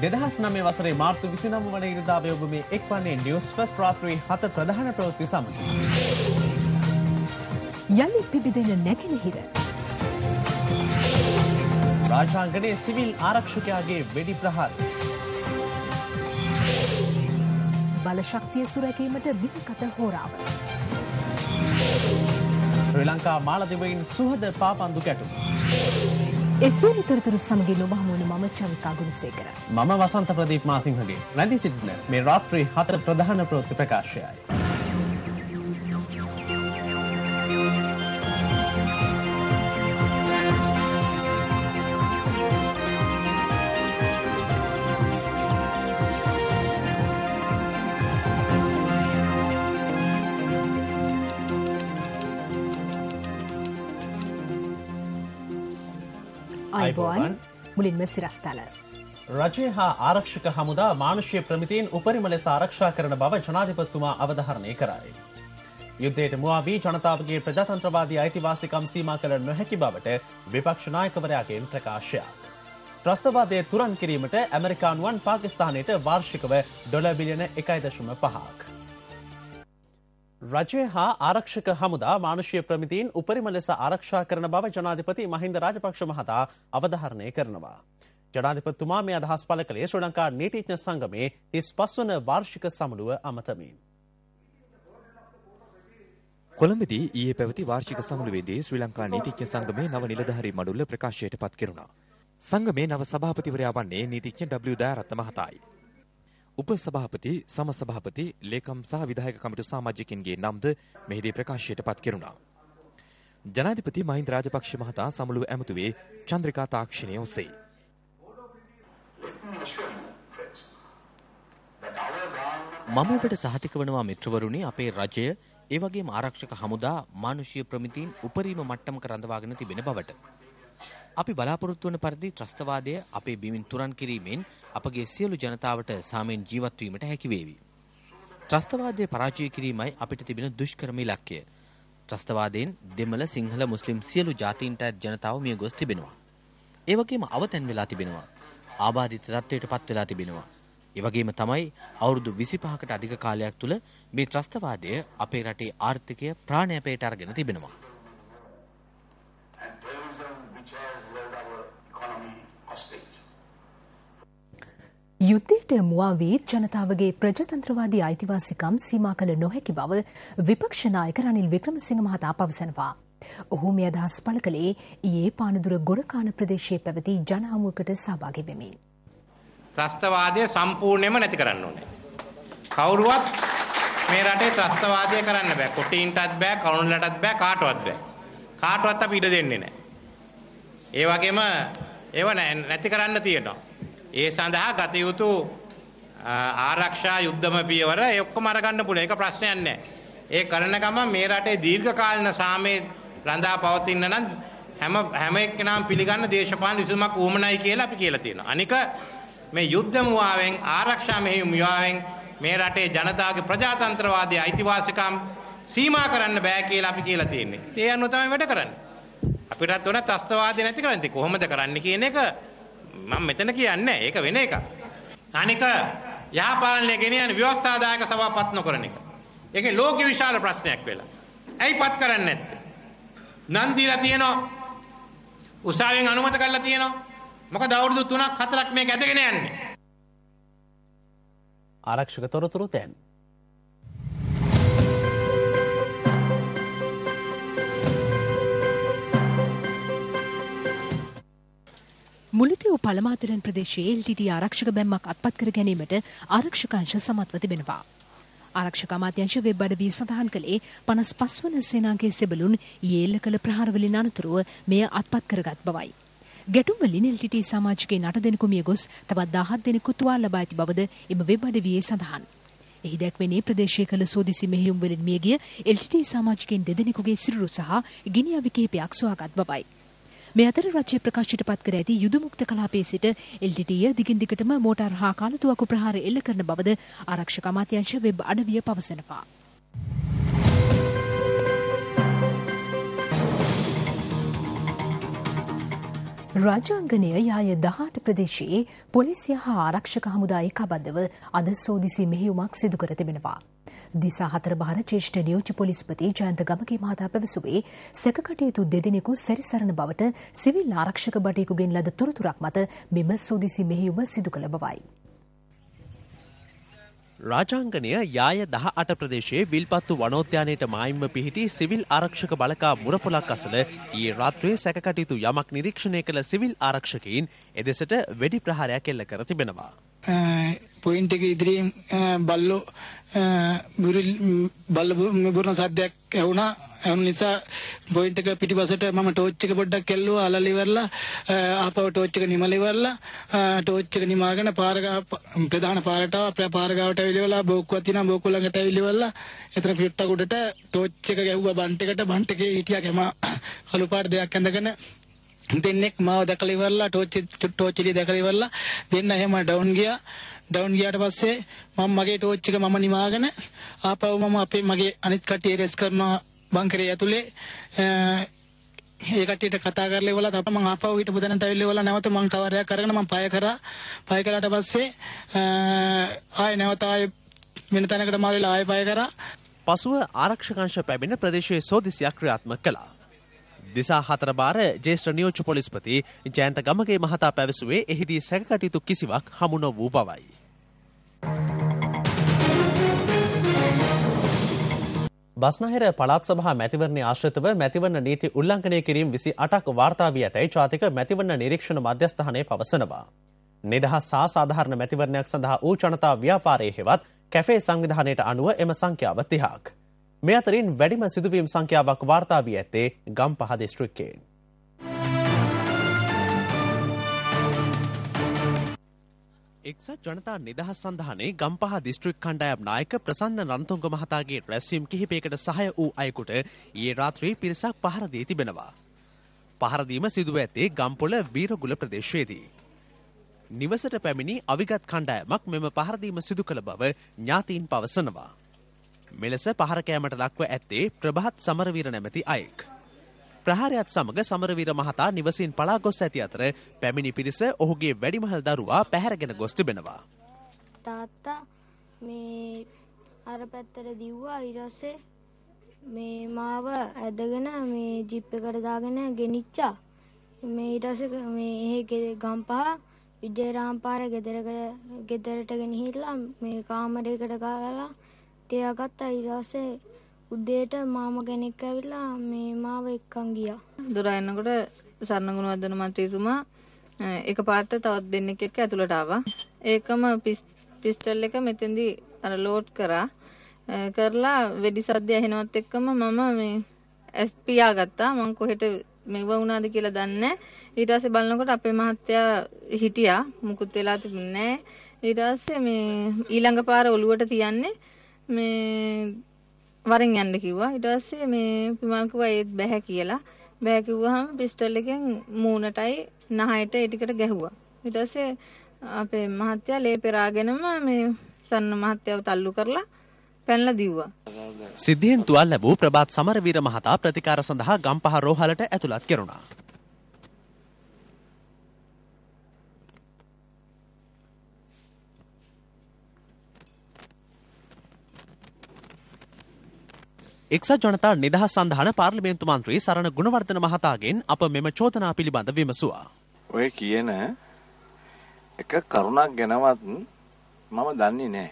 2009 වසරේ මාර්තු 29 වන ඉරිදාවේ ඔබ මේ එක්වන්නේ නිවුස් ෆස්ට් රාත්‍රී 7 ප්‍රධාන ප්‍රවෘත්ති සමග. යලි පිබිදෙන නැගෙනහිර. රාජාංගනයේ සිවිල් ආරක්ෂකයාගේ වෙඩි ප්‍රහාර. බලශක්තිය සුරැකීමට විකත හෝරාව. ශ්‍රී ලංකා මාලදිවයින් සුහද පාපන්දු කැටුම්. එසේ නිතරතුරු සමගින් ඔබ හමුවන මම චවිකා ගුණසේකර. මම වසන්ත ප්‍රදීප් මාසිංහගේ රැඳී සිටින මේ රාත්‍රී 7 ප්‍රධාන ප්‍රවෘත්ති ප්‍රකාශයයි. අයිබෝන් මුලින්ම සිරස්තල. රජය හා ආරක්ෂක හමුදා මානුෂීය ප්‍රමිතීන් උපරිම ලෙස ආරක්ෂා කරන බව ජනාධිපතිතුමා අවධාරණය කරයි. යුද්ධයට මුවා වී ජනතාවගේ ප්‍රජාතන්ත්‍රවාදී අයිතිවාසිකම් සීමා කළ නොහැකි බවට විපක්ෂ නායකවරයාගෙන් ප්‍රකාශයක්. ත්‍රස්තවාදය තුරන් කිරීමට ඇමරිකානුවන් පාකිස්තානයට වාර්ෂිකව ඩොලර් බිලියන 1.5ක්. රජය හා ආරක්ෂක හමුදා මානුෂීය ප්‍රමිතීන් උපරිම ලෙස ආරක්ෂා කරන බව ජනාධිපති මහින්ද රාජපක්ෂ මහතා අවධාරණය කරනවා. ජනාධිපතිතුමා මේ අදහස් පළ කළේ ශ්‍රී ලංකා නීතිඥ සංගමේ 35 වන වාර්ෂික සමුළුව අමතමින්. කොළඹදී ඊයේ පැවති වාර්ෂික සමුළුවේදී ශ්‍රී ලංකා නීතිඥ සංගමේ නව නිලධාරී මඩුල්ල ප්‍රකාශයට පත් කෙරුණා. සංගමේ නව සභාපතිවරයා වන්නේ නීතිඥ W දයාරත්න මහතායි. උපසභාපති, සමසභාපති, ලේකම් සහ විධායක කමිටු සමාජිකින්ගේ නම්ද මෙහිදී ප්‍රකාශයට පත් කෙරුණා. ජනාධිපති මහින්ද රාජපක්ෂ මහතා සමුළුව ඇමතුවේ චන්ද්‍රිකා තාක්ෂණය ඔස්සේ. මම ඔබට සහතික වනවා මිත්‍රවරුනි, අපේ රජය ඒ වගේම ආරක්ෂක හමුදා මානුෂීය ප්‍රමිතීන් උපරිම මට්ටමක රඳවාගෙන තිබෙන බවට. අපි බලාපොරොත්තු වන පරිදි ත්‍රස්තවාදය අපේ බිමින් තුරන් කිරීමෙන් අපගේ සියලු ජනතාවට සාමයෙන් ජීවත් වීමට හැකි වේවි. ත්‍රස්තවාදය පරාජය කිරීමයි අපිට තිබෙන දුෂ්කරම ඉලක්කය. ත්‍රස්තවාදයෙන් දෙමළ, සිංහල, මුස්ලිම් සියලු ජාතීන්ට ජනතාව මිය ගොස් තිබෙනවා. ඒ වගේම අවතැන් වෙලා තිබෙනවා. ආබාධිත තත්ත්වයට පත් වෙලා තිබෙනවා. ඒ වගේම තමයි අවුරුදු 25කට අධික කාලයක් තුල මේ ත්‍රස්තවාදය අපේ රටේ ආර්ථිකය ප්‍රාණයපයට අරගෙන තිබෙනවා. යුද්ධයට මුවා වී ජනතාවගේ ප්‍රජාතන්ත්‍රවාදී අයිතිවාසිකම් සීමා කළ නොහැකි බව විපක්ෂ නායක රනිල් වික්‍රමසිංහ මහතා පවසනවා. ඔහු මේ අදහස් පළ කළේ ඊයේ පානදුර ගොරකාන ප්‍රදේශයේ පැවති ජනහමුවකට සහභාගී වෙමින්. ත්‍රස්තවාදය සම්පූර්ණයෙන්ම නැති කරන්න ඕනේ. කවුරුවත් මේ රටේ ත්‍රස්තවාදය කරන්න බෑ. කොටීන්ටත් බෑ, කවුරුන්ලටත් බෑ, කාටවත් බෑ. කාටවත් අපි ඉඩ දෙන්නේ නැහැ. ඒ වගේම ඒව නැති කරන්න තියෙනවා. ඒ සඳහා ගත යුතු ආරක්ෂා යුද්ධම පියවර ඒ ඔක්කොම අරගන්න පුළුවන්. ඒක ප්‍රශ්නයක් නැහැ. ඒ කරන ගමන් මේ රටේ දීර්ඝකාලීන සාමයේ රඳා පවතින්න නම් හැම එක්කෙනාම පිළිගන්න දේශපාලන විසඳුමක් උවමනයි කියලා අපි කියලා තියෙනවා. අනික මේ යුද්ධ මුවාවෙන්, ආරක්ෂා මෙහෙයුම් මුවාවෙන් මේ රටේ ජනතාවගේ ප්‍රජාතන්ත්‍රවාදී අයිතිවාසිකම් සීමා කරන්න බෑ කියලා අපි කියලා තියෙන්නේ. ඒ අනුව තමයි වැඩ කරන්නේ. අපිටත් ඕන ත්‍රස්තවාදය නැති කරන්න. ඉතින් කොහොමද කරන්න කියන එක මම මෙතන කියන්නේ ඒක වෙන එකක්. අනික යහපාලනය ගෙනියන ව්‍යවස්ථාදායක සභාපත් නොකරන එක. ඒකේ ලෝක විශාල ප්‍රශ්නයක් වෙලා. ඇයි පත් කරන්නේ නැත්තේ? නම් දීලා තියෙනවා. උසාවියෙන් අනුමත කරලා තියෙනවා. මොකද අවුරුදු 3ක් 4ක් මේක ඇදගෙන යන්නේ. ආරක්ෂක තොරතුරු දැන්. මුලිතිව් පළමාතරන් ප්‍රදේශයේ LTT ආරක්ෂක බැම්මක් අත්පත් කර ගැනීමට ආරක්ෂක අංශ සමත්ව තිබෙනවා. ආරක්ෂක අමාත්‍යාංශ වෙබ් අඩවිය සඳහන් කළේ 55 වන සේනාංගයේ සෙබළුන් ඊයේ එල්ල කළ ප්‍රහාරවලින් අනතුරුව මෙය අත්පත් කරගත් බවයි. ගැටුම් වලින් LTT සමාජිකයින් 8 දෙනෙකු මිය ගොස් තවත් 17 දෙනෙකු තුවාල ලබා ඇති බවද එම වෙබ් අඩවියේ සඳහන්. එහි දැක්වෙන්නේ ප්‍රදේශයේ කළ සෝදිසි මෙහෙයුම් වලින් මියගිය LTT සමාජිකයින් 2 දෙනෙකුගේ සිරුරු සහ ගිනි අවි කිහිපයක් සොයාගත් බවයි. මේ අතර රජය ප්‍රකාශයට පත් කර ඇති යුදමුක්ත කලාපයේ සිට LTTය දිගින් දිගටම මෝටාර් හා කාලතුවක්කු ප්‍රහාර එල්ල කරන බවද ආරක්ෂක අමාත්‍යාංශ වෙබ් අඩවිය පවසනවා. රාජාංගනය යාය 18 ප්‍රදේශයේ පොලිසිය හා ආරක්ෂක හමුදා එකබද්ධව අද සෝදිසි මෙහෙයුමක් සිදු කර තිබෙනවා. දිසා 4 බහර ජ්‍යෙෂ්ඨ නියෝජ්‍ය පොලිස්පති ජයන්ත ගමගේ මහතා පැවසුවේ සැකකටයුතු දෙදෙනෙකු සැරිසරන බවට සිවිල් ආරක්ෂක බටයෙකුගෙන් ලද තොරතුරක් මත මෙම සෝදිසි මෙහෙයුම සිදු කළ බවයි. රාජාංගනය යාය 18 ප්‍රදේශයේ විල්පත්තු වනෝද්‍යානයට මායිම්ව පිහිටි සිවිල් ආරක්ෂක බලකා මුරපොලක් අසල ඊයේ රාත්‍රියේ සැකකටයුතු යමක් නිරීක්ෂණය කළ සිවිල් ආරක්ෂකයින් එදෙසට වෙඩි ප්‍රහාරයක් එල්ල කර තිබෙනවා. පොයින්ට් එක ඉදිරියෙන් බල්ලෝ බුරන සද්දයක් ඇහුණා. ඒ නිසා පොයින්ට් එක පිටිපසට මම ටෝච් එක පොඩ්ඩක් ඇල්ලුවා. අලලි ඉවරලා ආපහු ටෝච් එක නිමල ඉවරලා ටෝච් එක නිමාගෙන ප්‍රධාන පාරට පාර ගාවට ඇවිල්ලා බෝක්කුවක් තියෙනවා. බෝක්කුව ළඟට ඇවිල්ලා එතන පිට්ටක් උඩට ටෝච් එක ගැහුවා බන්ට් එකට. බන්ට් එකේ හිටියා කැම කළු පාට දෙයක් ඇඳගෙන දෙන්නෙක් මාව දැකලා ඉවරලා ටෝච් එළිය දැකලා ඉවරලා දෙන්න එහෙම ඩවුන් ගියා. ඩවුන් ගියාට පස්සේ මම මගේ ටෝච් එක මම නිමාගෙන ආපහු මම අපේ මගේ අනිත් කට්ටිය රෙස් කරනවා බංකරේ ඇතුලේ. ඒ කට්ටියට කතා කරලා ඉවරලා තමයි මම ආපහු හිටපු තැනට ඇවිල්ලා ඉවරලා නැවත මම කවරයක් අරගෙන මම පය කරා. පය කරාට පස්සේ ආයෙ නැවත ආයෙ වෙන තැනකට මාරුලා ආයෙ පය කරා. පසුව ආරක්ෂකංශ පැමිණ ප්‍රදේශයේ සෝදිසියක් ක්‍රියාත්මක කළා. දිසා 4 බාර ජ්‍යෙෂ්ඨ නියෝජ්‍ය පොලිස්පති ජයන්ත ගමගේ මහතා පැවසුවේ එහිදී සැකකටයුතු කිසිවක් හමු නොවූ බවයි. බස්නාහිර පළාත් සභා මැතිවරණයේ ආශ්‍රිතව මැතිවරණ නීති උල්ලංඝනය කිරීම 28ක් වාර්තා වී ඇතැයි ජාතික මැතිවරණ නිරීක්ෂණ මධ්‍යස්ථානය පවසනවා. නිදහස් සහ සාධාරණ මැතිවරණයක් සඳහා වූ ජනතා ව්‍යාපාරයේ හෙවත් කැෆේ සංවිධානයට අනුව එම සංඛ්‍යාව 30ක්. මේ අතරින් වැඩිම සිදුවීම් සංඛ්‍යාවක් වාර්තා වී ඇත්තේ ගම්පහ දිස්ත්‍රික්කයෙන්. එක්සත් ජනතා නිදහස් සන්ධානයේ ගම්පහ දිස්ත්‍රික් කණ්ඩායම් නායක ප්‍රසන්න රණතුංග මහතාගේ රැස්වීම් කිහිපයකට සහාය වූ අයෙකුට ඊයේ රාත්‍රියේ පිරිසක් පහර දී තිබෙනවා. පහර දීම සිදුව ඇත්තේ ගම්පොළ වීරගුල ප්‍රදේශයේදී. නිවසට පැමිණි අවිගත් කණ්ඩායමක් මෙම පහර දීම සිදු කළ බව ඥාතීන් පවසනවා. මෙලෙස පහර කෑමට ලක්ව ඇත්තේ ප්‍රභාත් සමරවීර නැමැති අයෙක්. ප්‍රහාරයත් සමග සමරවීර මහතා නිවසින් පලා ගොස් ඇති අතර පැමිණි පිරිස ඔහුගේ වැඩිමහල් දරුවා පැහැරගෙන ගොස් තිබෙනවා. තාත්තා මේ අර පැත්තට දිව්වා. ඊට පස්සේ මේ මාව ඇදගෙන මේ ජිප් එකට දාගෙන ගෙනිච්චා. මේ ඊට පස්සේ මේ එහෙ ගම්පහ විජේරාම්පාර ගෙදරට ගෙනහිල්ලා මේ කාමරයකට ගාලා තියාගත්තා. ඊට පස්සේ උදේට මාම කෙනෙක් ඇවිල්ලා මේ මාව එක්කන් ගියා. දොර එනකොට සරණගුණ වදන මන්ත්‍රීතුමා එකපාරට තවත් දෙන්නෙක් එක්ක ඇතුළට ආවා. ඒකම පිස්ටල් එක මෙතෙන්දී අර ලෝඩ් කරා. කරලා වෙඩි සද්දය ඇහෙනවත් එක්කම මම මේ පියාගත්තා. මං කොහෙට මෙව වුණාද කියලා දන්නේ නැහැ. ඊට පස්සේ බලනකොට අපේ මහත්තයා හිටියා. මුකුත් වෙලා තිබුණේ නැහැ. ඊට පස්සේ මේ ඊළඟ පාර ඔලුවට තියන්නේ මේ වරෙන් යන්න කිව්වා. ඊට පස්සේ මේ පිමල් කිව්වා ඒත් බෑ කියලා. බෑ කිව්වහම පිස්ටල් එකෙන් මූණටයි නහයට ඒ ටිකට ගැහුවා. ඊට පස්සේ අපේ මහත්තයා ලේ පෙරාගෙනම මේ සන්න මහත්තයාව තල්ලු කරලා පැනලා දිව්වා. සිද්ධියෙන් තුවාල ලැබූ ප්‍රභාත් සමරවීර මහතා ප්‍රතිකාර සඳහා ගම්පහ රෝහලට ඇතුළත් කෙරුණා. එක්සත් ජනතා නිදහස් සන්ධාන පාර්ලිමේන්තු මන්ත්‍රී සරණ ගුණවර්ධන මහතාගෙන් අප මෙම චෝදනා පිළිබඳ විමසුවා. ඔය කියන එක කරුණක් ගැනවත් මම දන්නේ නැහැ.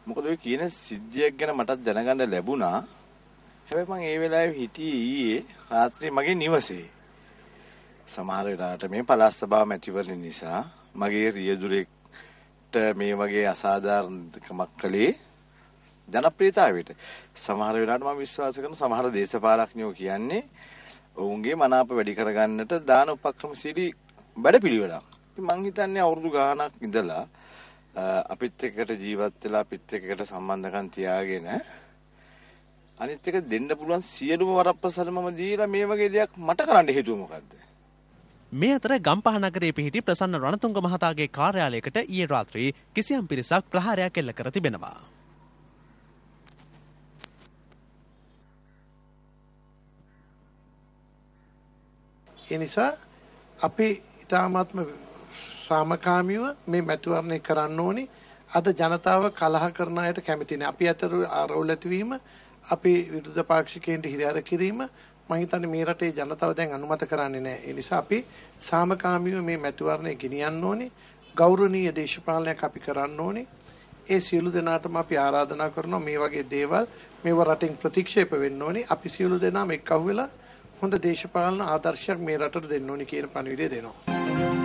මොකද ඔය කියන සිද්ධියක් ගැන මටත් දැනගන්න ලැබුණා. හැබැයි මම ඒ වෙලාවේ හිටියේ ඊයේ රාත්‍රියේ මගේ නිවසේ. සමහර වෙලාවට මේ පළාත් සභාව මැතිවරණ නිසා මගේ රියදුරෙක්ට මේ වගේ අසාධාරණකමක් කළේ ජනප්‍රියතාවයට. සමහර වෙලාවට මම විශ්වාස කරන සමහර දේශපාලඥයෝ කියන්නේ ඔවුන්ගේ මනාප වැඩි කරගන්නට දාන උපක්‍රමශීලී වැඩපිළිවෙලක්. මං හිතන්නේ අවුරුදු ගාණක් ඉඳලා අපිත් එක්කට ජීවත් වෙලා අපිත් එක්කට සම්බන්ධකම් තියාගෙන අනිත් එක දෙන්න පුළුවන් සියලුම වරප්‍රසාදමම දීලා මේ වගේ දෙයක් මට කරන්න හේතුව මොකද්ද? මේ අතර ගම්පහ නගරයේ පිහිටි ප්‍රසන්න රණතුංග මහතාගේ කාර්යාලයකට ඊයේ රාත්‍රියේ කිසියම් පිරිසක් ප්‍රහාරයක් එල්ල කර තිබෙනවා. ඒ නිසා අපි ඊටාත්ම සාමකාමීව මේ මැතිවරණය කරන්න ඕනි. අද ජනතාව කලහ කරන අයට කැමති නැහැ. අපි අතර ආරවුල් ඇතිවීම, අපි විරුද්ධ පාක්ෂිකයන්ට හිරිහැර කිරීම මම හිතන්නේ මේ රටේ ජනතාව දැන් අනුමත කරන්නේ නැහැ. ඒ නිසා අපි සාමකාමීව මේ මැතිවරණය ගෙනියන්න ඕනි. ගෞරවනීය දේශපාලනයක් අපි කරන්න ඕනි. ඒ සියලු දෙනාටම අපි ආරාධනා කරනවා මේ වගේ දේවල් මේව රටින් ප්‍රතික්ෂේප වෙන්න ඕනි. අපි සියලු දෙනාම එක්කහුව වෙලා හොඳ දේශපාලන ආදර්ශයක් මේ රටට දෙන්න ඕනි කියන පණිවිඩය දෙනවා.